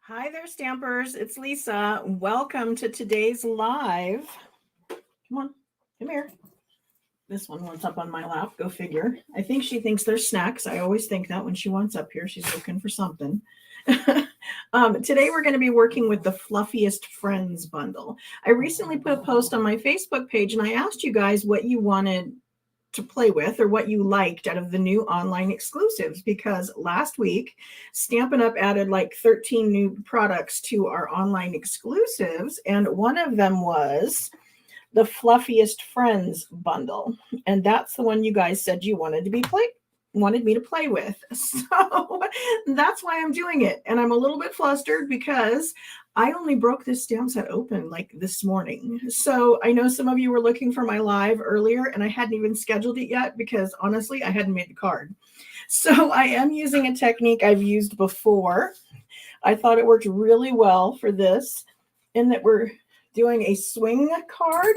Hi there, Stampers. It's Lisa. Welcome to today's live. Come on, come here. This one wants up on my lap. Go figure. I think she thinks they're snacks. I always think that when she wants up here, she's looking for something. Today we're going to be working with the Fluffiest Friends bundle. I recently put a post on my Facebook page and I asked you guys what you wanted to play with or what you liked out of the new online exclusives, because last week Stampin' Up added like 13 new products to our online exclusives, and one of them was the Fluffiest Friends bundle, and that's the one you guys said you wanted me to play with. So that's why I'm doing it. And I'm a little bit flustered because I only broke this stamp set open like this morning. So I know some of you were looking for my live earlier and I hadn't even scheduled it yet because honestly, I hadn't made the card. So I am using a technique I've used before. I thought it worked really well for this, in that we're doing a swing card.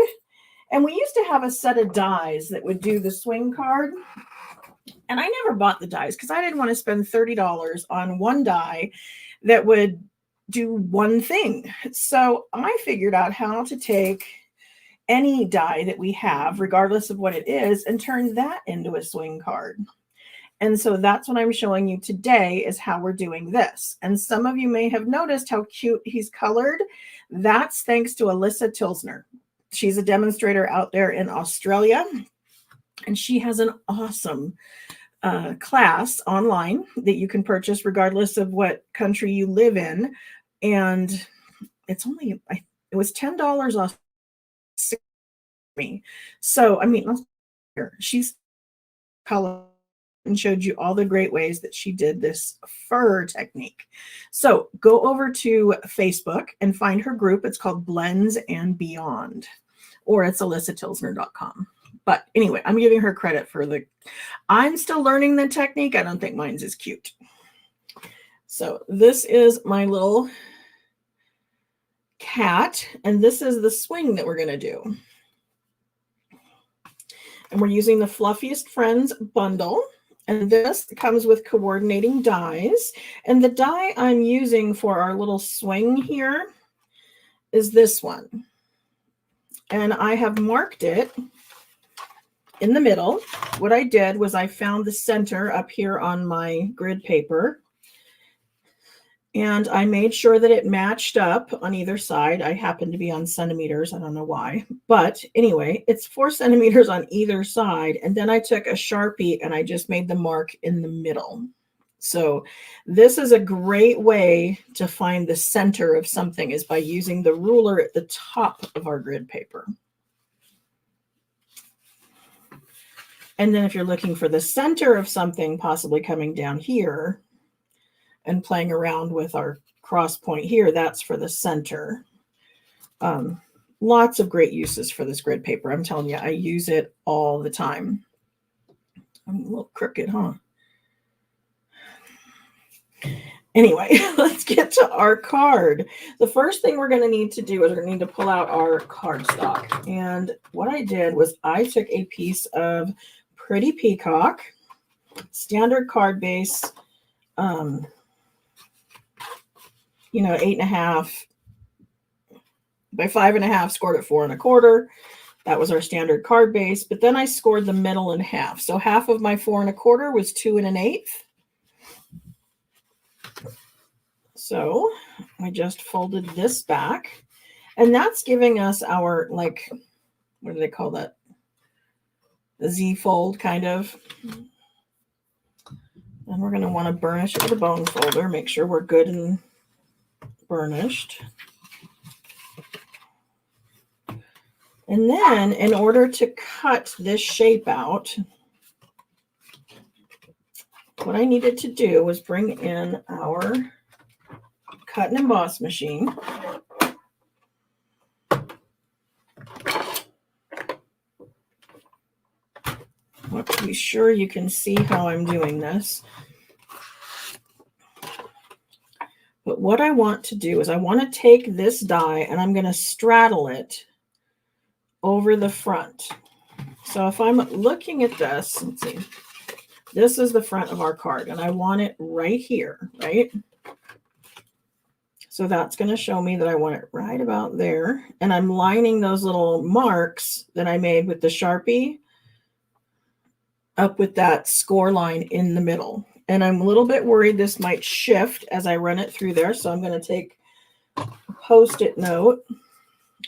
And we used to have a set of dies that would do the swing card. And I never bought the dies because I didn't want to spend $30 on one die that would do one thing. So I figured out how to take any die that we have, regardless of what it is, and turn that into a swing card. And so that's what I'm showing you today, is how we're doing this. And some of you may have noticed how cute he's colored. That's thanks to Alyssa Tilsner. She's a demonstrator out there in Australia, and she has an awesome class online that you can purchase regardless of what country you live in. And it's only, it was $10 off me. So, I mean, she's color and showed you all the great ways that she did this fur technique. So go over to Facebook and find her group. It's called Blends and Beyond, or it's alyssatilsner.com. But anyway, I'm giving her credit for I'm still learning the technique. I don't think mine's as cute. So this is my little cat, and this is the swing that we're going to do. And we're using the Fluffiest Friends bundle. And this comes with coordinating dies. And the die I'm using for our little swing here is this one. And I have marked it in the middle. What I did was I found the center up here on my grid paper, and I made sure that it matched up on either side. I happen to be on centimeters. I don't know why, but anyway, it's 4 centimeters on either side. And then I took a Sharpie and I just made the mark in the middle. So this is a great way to find the center of something, is by using the ruler at the top of our grid paper. And then if you're looking for the center of something, possibly coming down here and playing around with our cross point here, that's for the center. Lots of great uses for this grid paper. I'm telling you, I use it all the time. I'm a little crooked, huh? Anyway, let's get to our card. The first thing we're going to need to do is we're going to need to pull out our cardstock. And what I did was I took a piece of Pretty Peacock standard card base, 8.5 by 5.5, scored at 4 1/4. That was our standard card base. But then I scored the middle in half. So half of my 4 1/4 was 2 1/8. So I just folded this back, and that's giving us our, like, what do they call that? The Z fold, kind of. And we're going to want to burnish it with a bone folder, make sure we're good and burnished. And then in order to cut this shape out, what I needed to do was bring in our cut and emboss machine. I want to be sure you can see how I'm doing this. But what I want to do is I want to take this die and I'm going to straddle it over the front. So if I'm looking at this, let's see, this is the front of our card and I want it right here, right? So that's going to show me that I want it right about there. And I'm lining those little marks that I made with the Sharpie up with that score line in the middle. And I'm a little bit worried this might shift as I run it through there. So I'm going to take a Post-it note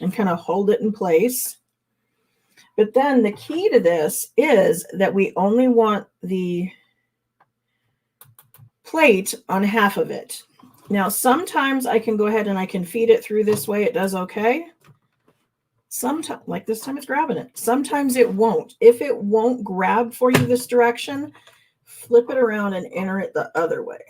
and kind of hold it in place. But then the key to this is that we only want the plate on half of it. Now, sometimes I can go ahead and I can feed it through this way. It does okay. Sometimes, like this time it's grabbing it. Sometimes it won't. If it won't grab for you this direction, flip it around and enter it the other way.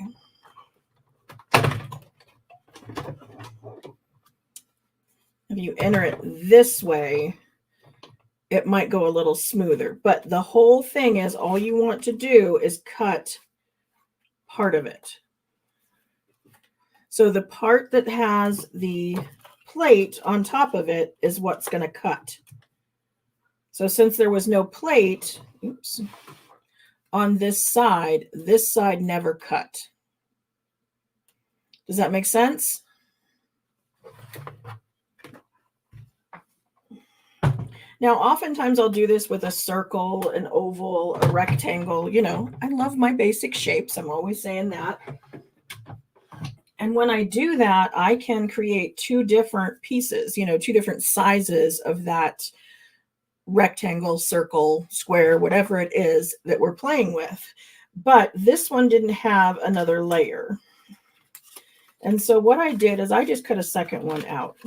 If you enter it this way, it might go a little smoother. But the whole thing is all you want to do is cut part of it. So the part that has the plate on top of it is what's going to cut. So since there was no plate, on this side never cut. Does that make sense? Now, oftentimes I'll do this with a circle, an oval, a rectangle. You know, I love my basic shapes. I'm always saying that. And when I do that, I can create two different pieces, you know, two different sizes of that rectangle, circle, square, whatever it is that we're playing with. But this one didn't have another layer. And so what I did is I just cut a second one out,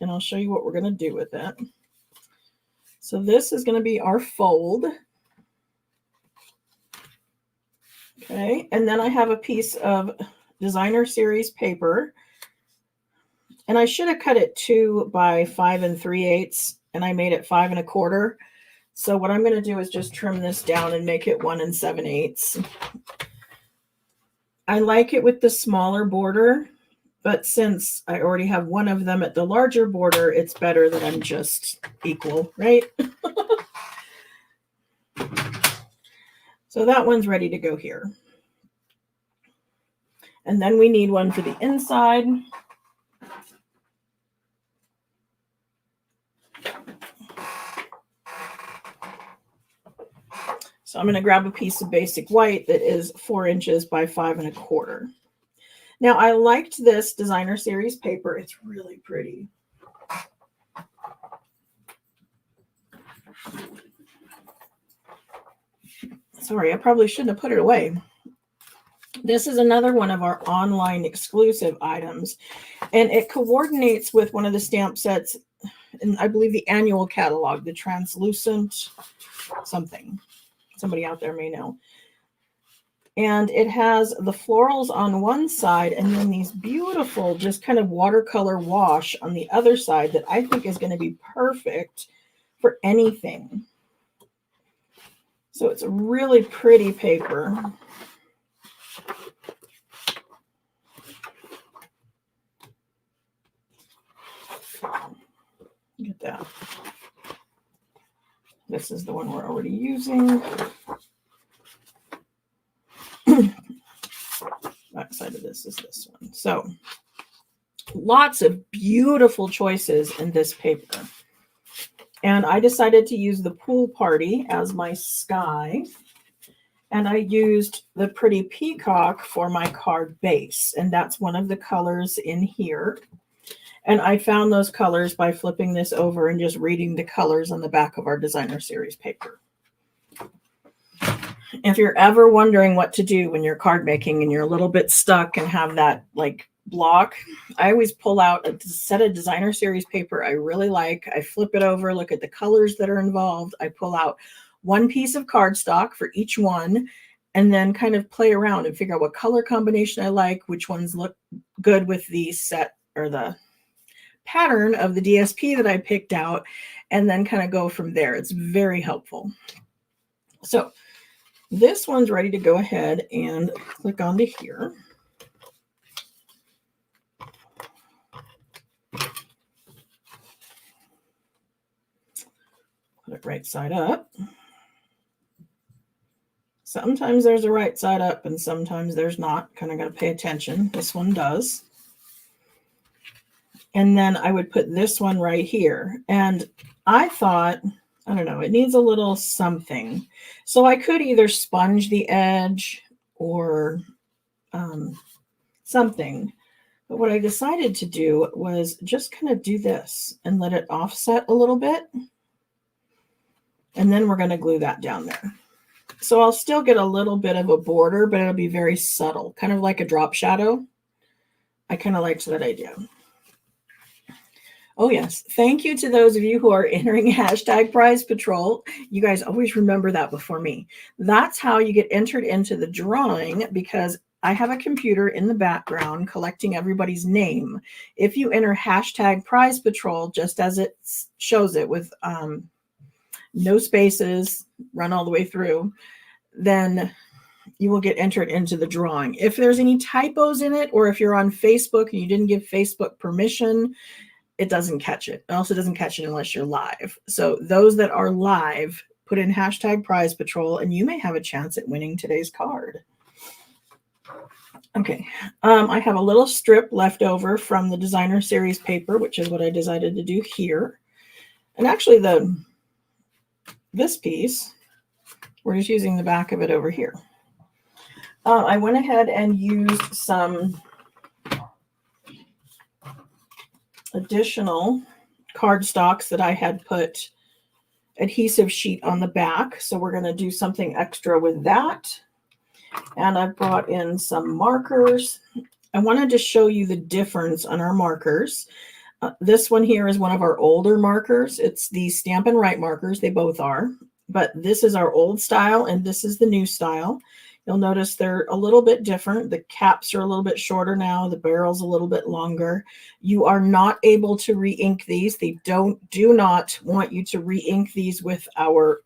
and I'll show you what we're going to do with it. So this is going to be our fold. Okay, and then I have a piece of designer series paper, and I should have cut it 2 by 5 3/8, and I made it 5 1/4. So what I'm going to do is just trim this down and make it 1 7/8. I like it with the smaller border, but since I already have one of them at the larger border, it's better that I'm just equal, right? So that one's ready to go here. And then we need one for the inside. So I'm going to grab a piece of basic white that is 4 inches by 5 1/4. Now, I liked this designer series paper. It's really pretty. Sorry, I probably shouldn't have put it away. This is another one of our online exclusive items, and it coordinates with one of the stamp sets, and I believe the annual catalog, the translucent something. Somebody out there may know. And it has the florals on one side and then these beautiful, just kind of watercolor wash on the other side that I think is going to be perfect for anything. So it's a really pretty paper. Look at that. This is the one we're already using. Back side of this is this one. So lots of beautiful choices in this paper. And I decided to use the pool party as my sky. And I used the pretty peacock for my card base. And that's one of the colors in here. And I found those colors by flipping this over and just reading the colors on the back of our designer series paper. If you're ever wondering what to do when you're card making and you're a little bit stuck and have that like block, I always pull out a set of designer series paper I really like. I flip it over, look at the colors that are involved. I pull out one piece of cardstock for each one, and then kind of play around and figure out what color combination I like, which ones look good with the set or the pattern of the DSP that I picked out, and then kind of go from there. It's very helpful. So this one's ready to go ahead and click onto here. Put it right side up. Sometimes there's a right side up and sometimes there's not. Kind of got to pay attention. This one does. And then I would put this one right here. And I thought, I don't know, it needs a little something. So I could either sponge the edge or something. But what I decided to do was just kind of do this and let it offset a little bit. And then we're going to glue that down there. So I'll still get a little bit of a border, but it'll be very subtle, kind of like a drop shadow. I kind of liked that idea. Oh, yes. Thank you to those of you who are entering hashtag Prize Patrol. You guys always remember that before me. That's how you get entered into the drawing, because I have a computer in the background collecting everybody's name. If you enter hashtag Prize Patrol, just as it shows it with no spaces, run all the way through, then you will get entered into the drawing. If there's any typos in it, or if you're on Facebook and you didn't give Facebook permission, it doesn't catch it. It also doesn't catch it unless you're live. So those that are live, put in hashtag Prize Patrol, and you may have a chance at winning today's card. Okay, I have a little strip left over from the designer series paper, which is what I decided to do here. And actually this piece, we're just using the back of it over here. I went ahead and used some additional cardstocks that I had put adhesive sheet on the back. So we're going to do something extra with that. And I've brought in some markers. I wanted to show you the difference on our markers. This one here is one of our older markers. It's the Stampin' Right markers. They both are. But this is our old style and this is the new style. You'll notice they're a little bit different. The caps are a little bit shorter now. The barrel's a little bit longer. You are not able to re-ink these. They do not want you to re-ink these with our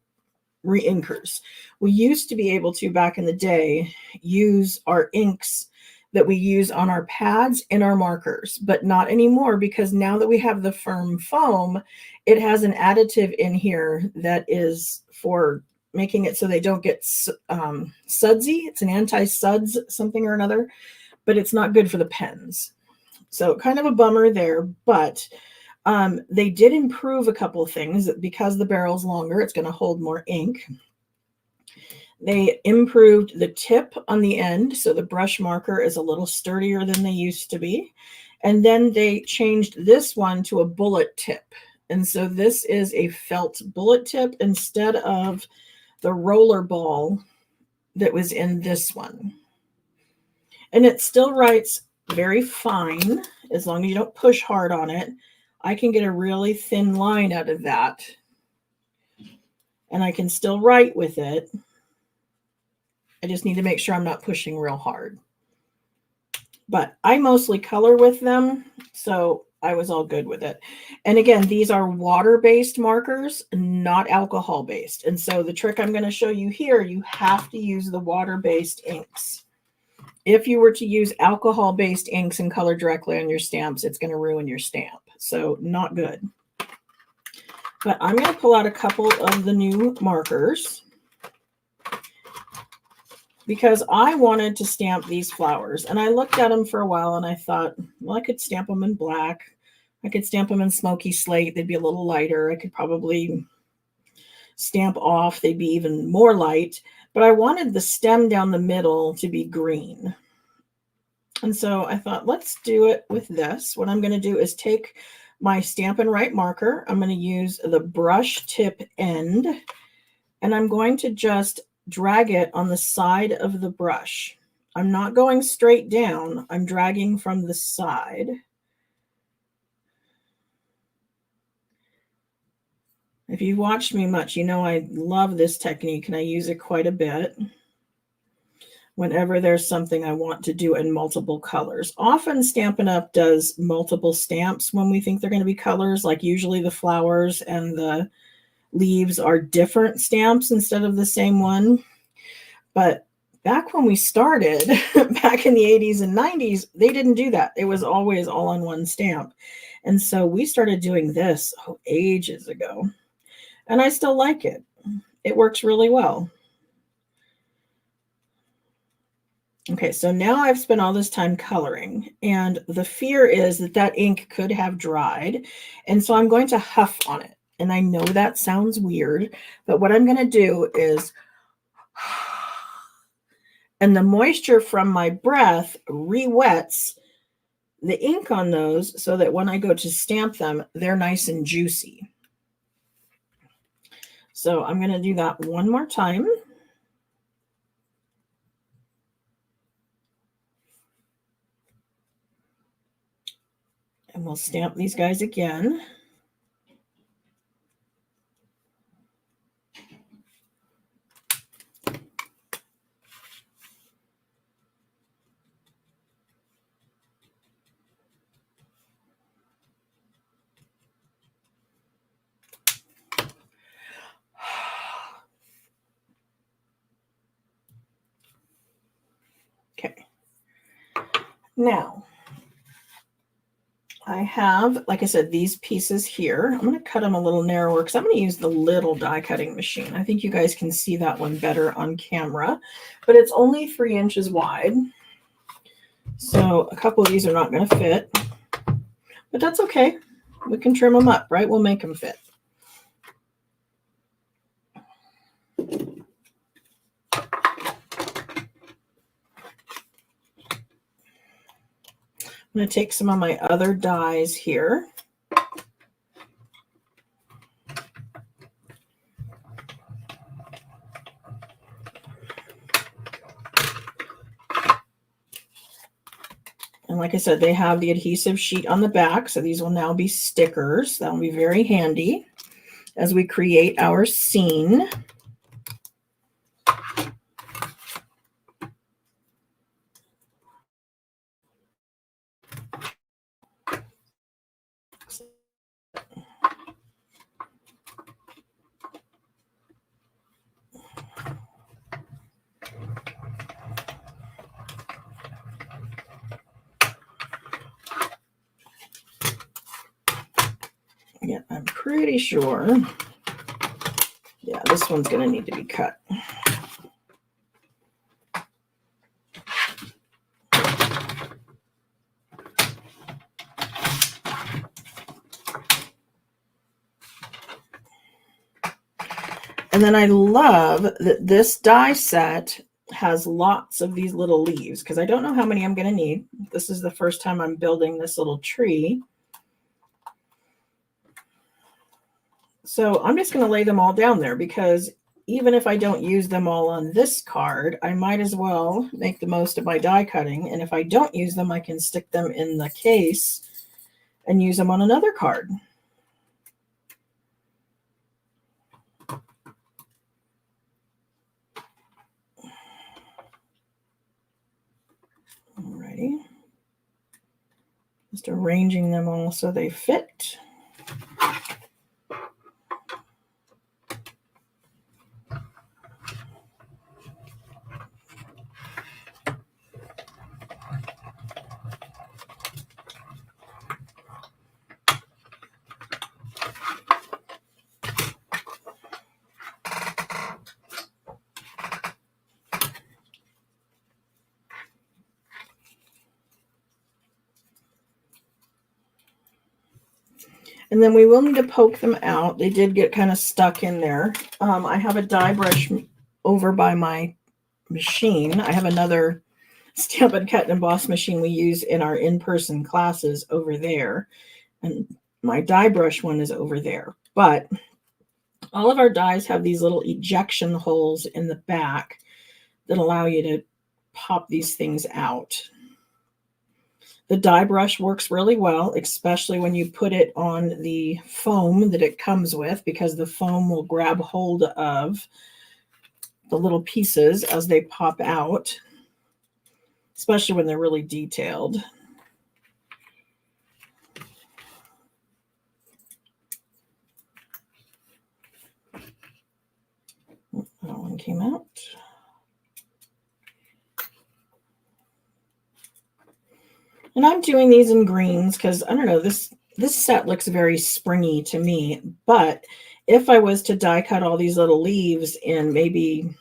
re-inkers. We used to be able to, back in the day, use our inks that we use on our pads in our markers, but not anymore, because now that we have the firm foam, it has an additive in here that is for making it so they don't get sudsy. It's an anti-suds something or another, but it's not good for the pens. So kind of a bummer there, but they did improve a couple of things. Because the barrel's longer, it's going to hold more ink. They improved the tip on the end, so the brush marker is a little sturdier than they used to be. And then they changed this one to a bullet tip. And so this is a felt bullet tip instead of the roller ball that was in this one. And it still writes very fine as long as you don't push hard on it. I can get a really thin line out of that, and I can still write with it. I just need to make sure I'm not pushing real hard. But I mostly color with them, so I was all good with it. And again, these are water-based markers, not alcohol-based. And so the trick I'm going to show you here, you have to use the water-based inks. If you were to use alcohol-based inks and color directly on your stamps, it's going to ruin your stamp. So not good. But I'm going to pull out a couple of the new markers because I wanted to stamp these flowers. And I looked at them for a while and I thought, well, I could stamp them in black. I could stamp them in smoky slate. They'd be a little lighter. I could probably stamp off. They'd be even more light. But I wanted the stem down the middle to be green. And so I thought, let's do it with this. What I'm going to do is take my Stampin' Right marker. I'm going to use the brush tip end, and I'm going to just drag it on the side of the brush. I'm not going straight down. I'm dragging from the side. If you've watched me much, you know I love this technique and I use it quite a bit whenever there's something I want to do in multiple colors. Often Stampin' Up! Does multiple stamps when we think they're going to be colors, like usually the flowers and the leaves are different stamps instead of the same one. But back when we started, back in the 80s and 90s, they didn't do that. It was always all on one stamp. And so we started doing this ages ago. And I still like it. It works really well. Okay, so now I've spent all this time coloring, and the fear is that that ink could have dried, and so I'm going to huff on it. And I know that sounds weird, but what I'm going to do is, and the moisture from my breath re-wets the ink on those so that when I go to stamp them, they're nice and juicy. So I'm going to do that one more time. And we'll stamp these guys again. Okay. Now, I have, like I said, these pieces here. I'm going to cut them a little narrower because I'm going to use the little die cutting machine. I think you guys can see that one better on camera, but it's only 3 inches wide. So a couple of these are not going to fit, but that's okay. We can trim them up, right? We'll make them fit. I'm going to take some of my other dies here. And like I said, they have the adhesive sheet on the back, so these will now be stickers. That will be very handy as we create our scene. Yeah, I'm pretty sure. Yeah, this one's going to need to be cut. And then I love that this die set has lots of these little leaves because I don't know how many I'm going to need. This is the first time I'm building this little tree. So I'm just going to lay them all down there because even if I don't use them all on this card, I might as well make the most of my die cutting. And if I don't use them, I can stick them in the case and use them on another card. Alrighty. Just arranging them all so they fit. And then we will need to poke them out. They did get kind of stuck in there. I have a die brush over by my machine. I have another Stampin' Cut and Emboss machine we use in our in-person classes over there. And my die brush one is over there. But all of our dies have these little ejection holes in the back that allow you to pop these things out. The die brush works really well, especially when you put it on the foam that it comes with, because the foam will grab hold of the little pieces as they pop out, especially when they're really detailed. That one came out. And I'm doing these in greens because, I don't know, this set looks very springy to me. But if I was to die cut all these little leaves in maybe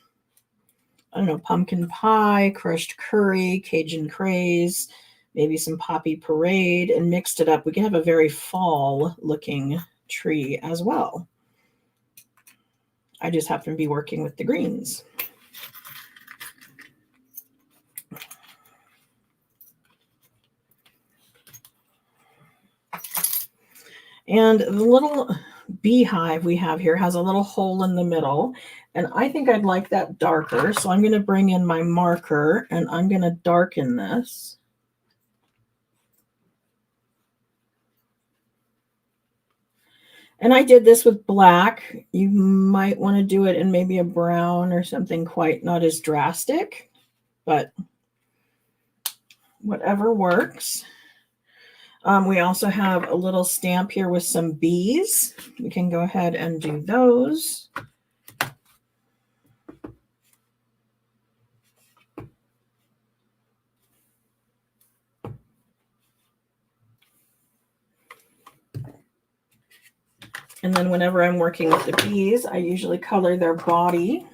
I don't know, pumpkin pie, crushed curry, Cajun craze, maybe some poppy parade, and mixed it up. We can have a very fall looking tree as well. I just happen to be working with the greens. And the little beehive we have here has a little hole in the middle. And I think I'd like that darker. So I'm going to bring in my marker and I'm going to darken this. And I did this with black. You might want to do it in maybe a brown or something quite not as drastic, but whatever works. We also have a little stamp here with some bees. We can go ahead and do those. And then whenever I'm working with the bees, I usually color their body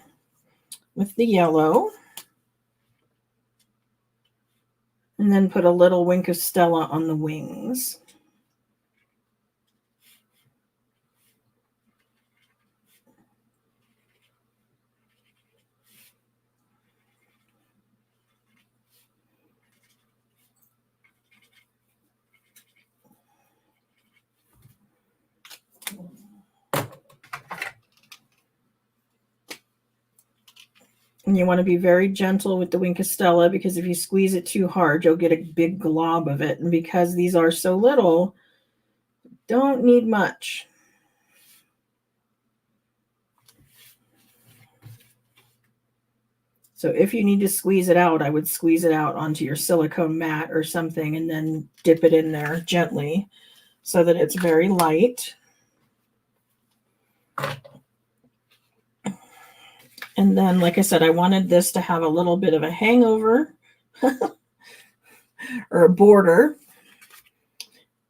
with the yellow. And then put a little wink of Stella on the wings. And you want to be very gentle with the wink of Stella because if you squeeze it too hard, you'll get a big glob of it. And because these are so little, don't need much. So if you need to squeeze it out, I would squeeze it out onto your silicone mat or something and then dip it in there gently so that it's very light. And then, like I said, I wanted this to have a little bit of a hangover or a border.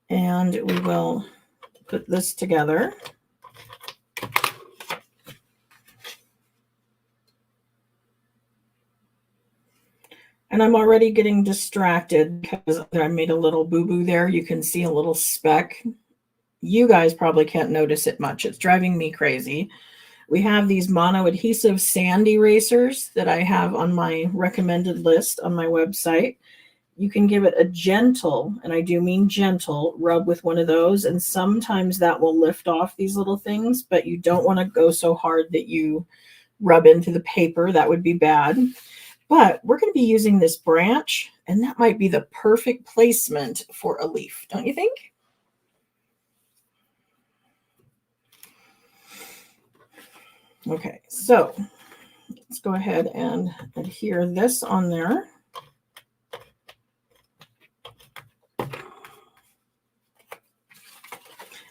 And we will put this together. And I'm already getting distracted because I made a little boo-boo there. You can see a little speck. You guys probably can't notice it much. It's driving me crazy. We have these mono-adhesive sand erasers that I have on my recommended list on my website. You can give it a gentle, and I do mean gentle, rub with one of those, and sometimes that will lift off these little things, but you don't want to go so hard that you rub into the paper. That would be bad. But we're going to be using this branch, and that might be the perfect placement for a leaf, don't you think? Okay, so let's go ahead and adhere this on there.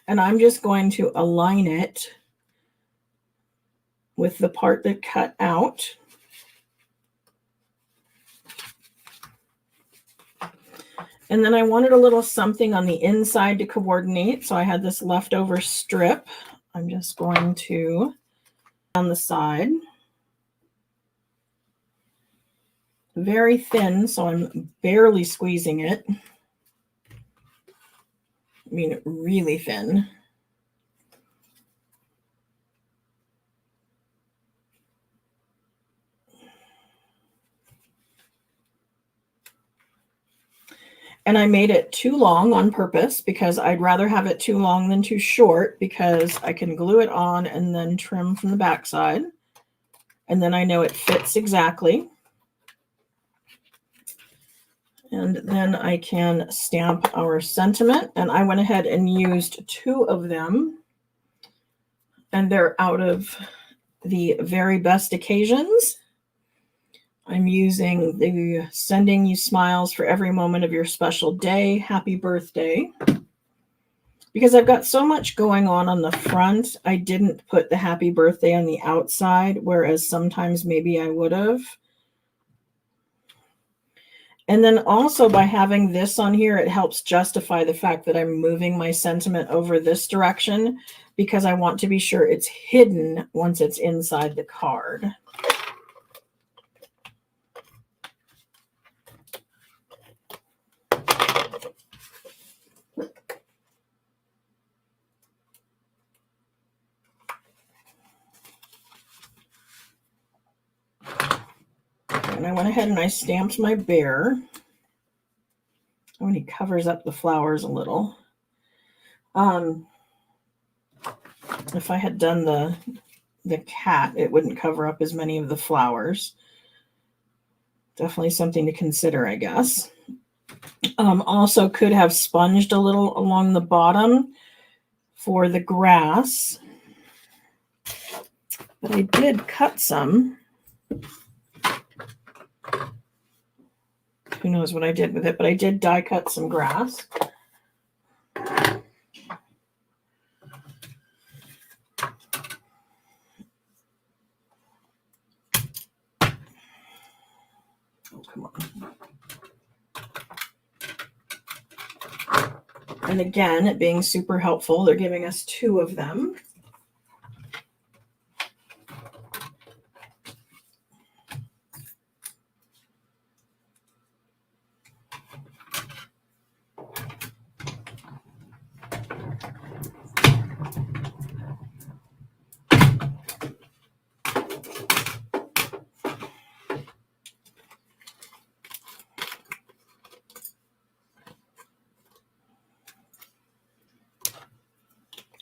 And I'm just going to align it with the part that cut out. And then I wanted a little something on the inside to coordinate. So I had this leftover strip. I'm just going to on the side. Very thin, so I'm barely squeezing it. I mean, really thin. And I made it too long on purpose because I'd rather have it too long than too short because I can glue it on and then trim from the backside. And then I know it fits exactly. And then I can stamp our sentiment. And I went ahead and used 2 of them. And they're out of the very best occasions. I'm using the Sending You Smiles for Every Moment of Your Special Day. Happy birthday. Because I've got so much going on the front, I didn't put the happy birthday on the outside, whereas sometimes maybe I would have. And then also by having this on here, it helps justify the fact that I'm moving my sentiment over this direction because I want to be sure it's hidden once it's inside the card. I went ahead and I stamped my bear. When he covers up the flowers a little. If I had done the cat, it wouldn't cover up as many of the flowers. Definitely something to consider, I guess. Also could have sponged a little along the bottom for the grass. But I did cut some. Who knows what I did with it, but I did die cut some grass. Oh, come on. And again, it being super helpful, they're giving us 2 of them.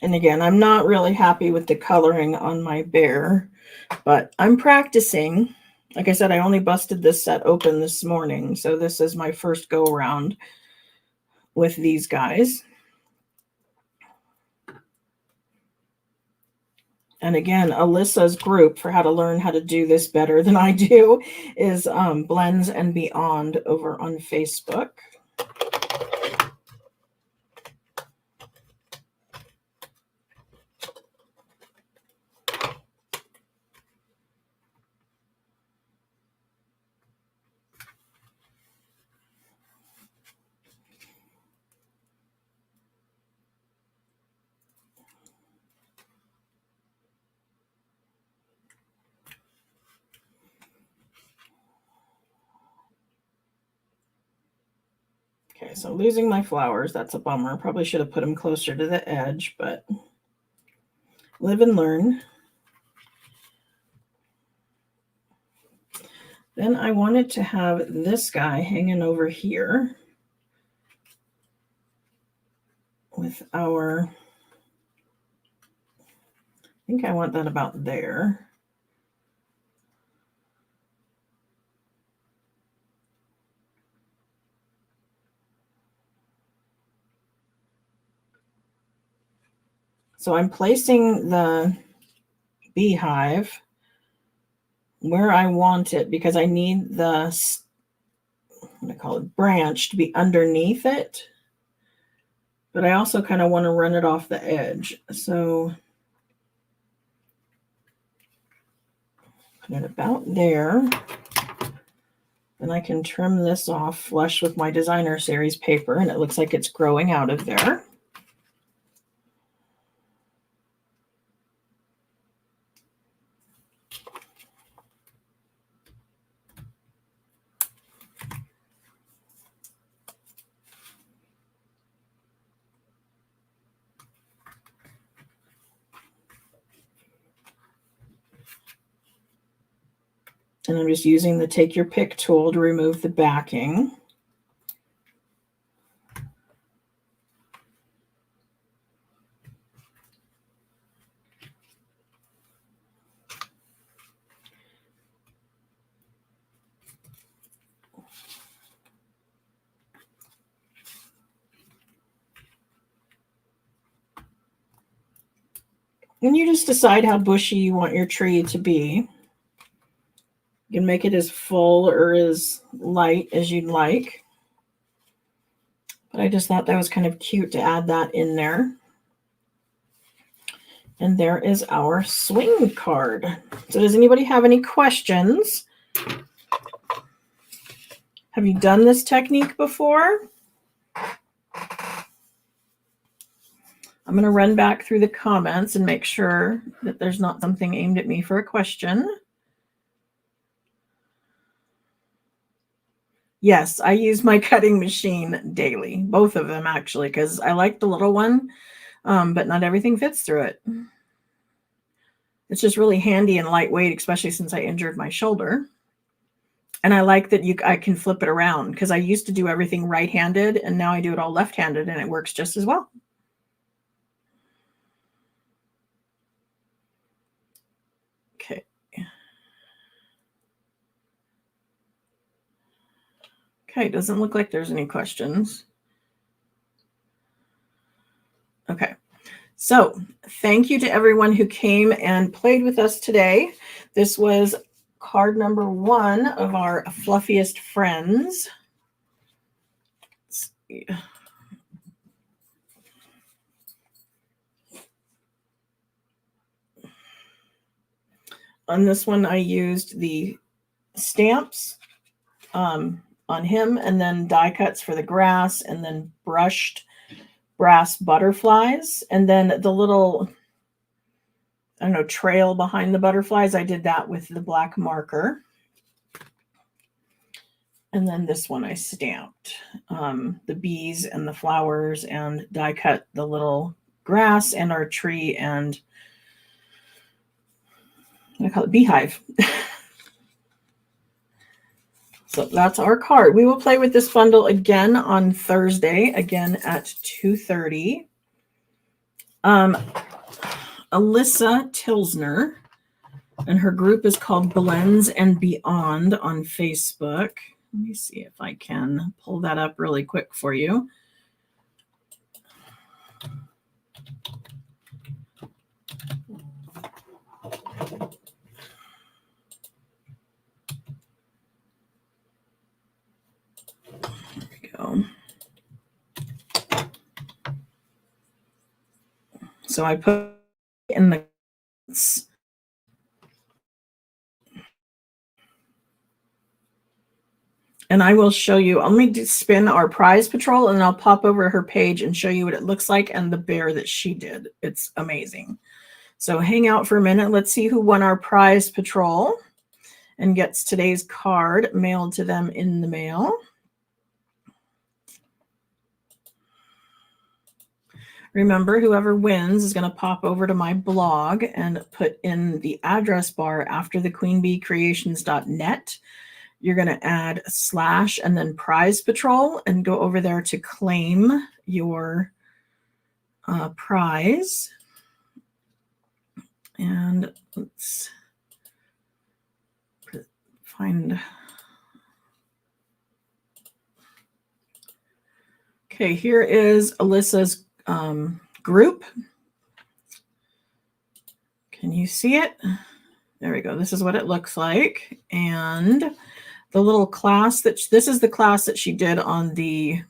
And again, I'm not really happy with the coloring on my bear, but I'm practicing. Like I said, I only busted this set open this morning, so this is my first go around with these guys. And again, Alyssa's group for how to learn how to do this better than I do is Blends and Beyond over on Facebook. Okay, so losing my flowers, that's a bummer. Probably should have put them closer to the edge, but live and learn. Then I wanted to have this guy hanging over here with our, I think I want that about there. So I'm placing the beehive where I want it because I need the, what do I call it, branch to be underneath it. But I also kind of want to run it off the edge. So put it about there. And I can trim this off flush with my designer series paper, and it looks like it's growing out of there. And I'm just using the Take Your Pick tool to remove the backing. And you just decide how bushy you want your tree to be. You can make it as full or as light as you'd like. But I just thought that was kind of cute to add that in there. And there is our swing card. So does anybody have any questions? Have you done this technique before? I'm going to run back through the comments and make sure that there's not something aimed at me for a question. Yes, I use my cutting machine daily, both of them actually, because I like the little one, but not everything fits through it. It's just really handy and lightweight, especially since I injured my shoulder. And I like that I can flip it around because I used to do everything right-handed and now I do it all left-handed and it works just as well. Okay. Okay, doesn't look like there's any questions. Okay. So thank you to everyone who came and played with us today. This was card number 1 of our Fluffiest Friends. Let's see. On this one, I used the stamps on him and then die cuts for the grass and then brushed brass butterflies. And then the little, I don't know, trail behind the butterflies, I did that with the black marker. And then this one I stamped the bees and the flowers and die cut the little grass and our tree and I call it beehive. So that's our card. We will play with this bundle again on Thursday, again at 2:30. Alyssa Tilsner, and her group is called Blends and Beyond on Facebook. Let me see if I can pull that up really quick for you. There we go. So I put in the and I will show you. Let me spin our prize patrol and I'll pop over her page and show you what it looks like and the bear that she did. It's amazing. So hang out for a minute. Let's see who won our prize patrol and gets today's card mailed to them in the mail. Remember, whoever wins is going to pop over to my blog and put in the address bar after the queenbeecreations.net. You're going to add / and then prize patrol and go over there to claim your prize. And let's find. Okay, here is Alyssa's group. Can you see it? There we go. This is what it looks like. And the little class this is the class that she did on the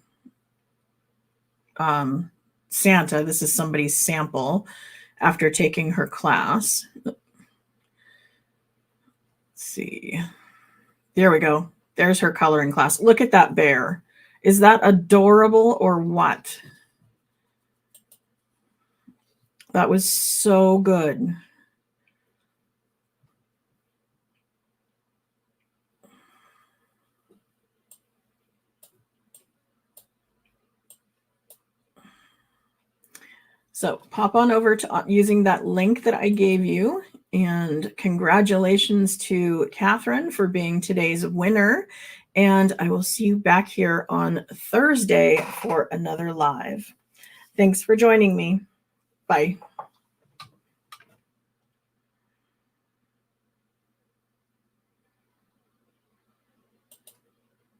Santa. This is somebody's sample after taking her class. Let's see. There we go. There's her coloring class. Look at that bear. Is that adorable or what? That was so good. So pop on over to using that link that I gave you. And congratulations to Catherine for being today's winner. And I will see you back here on Thursday for another live. Thanks for joining me. Bye.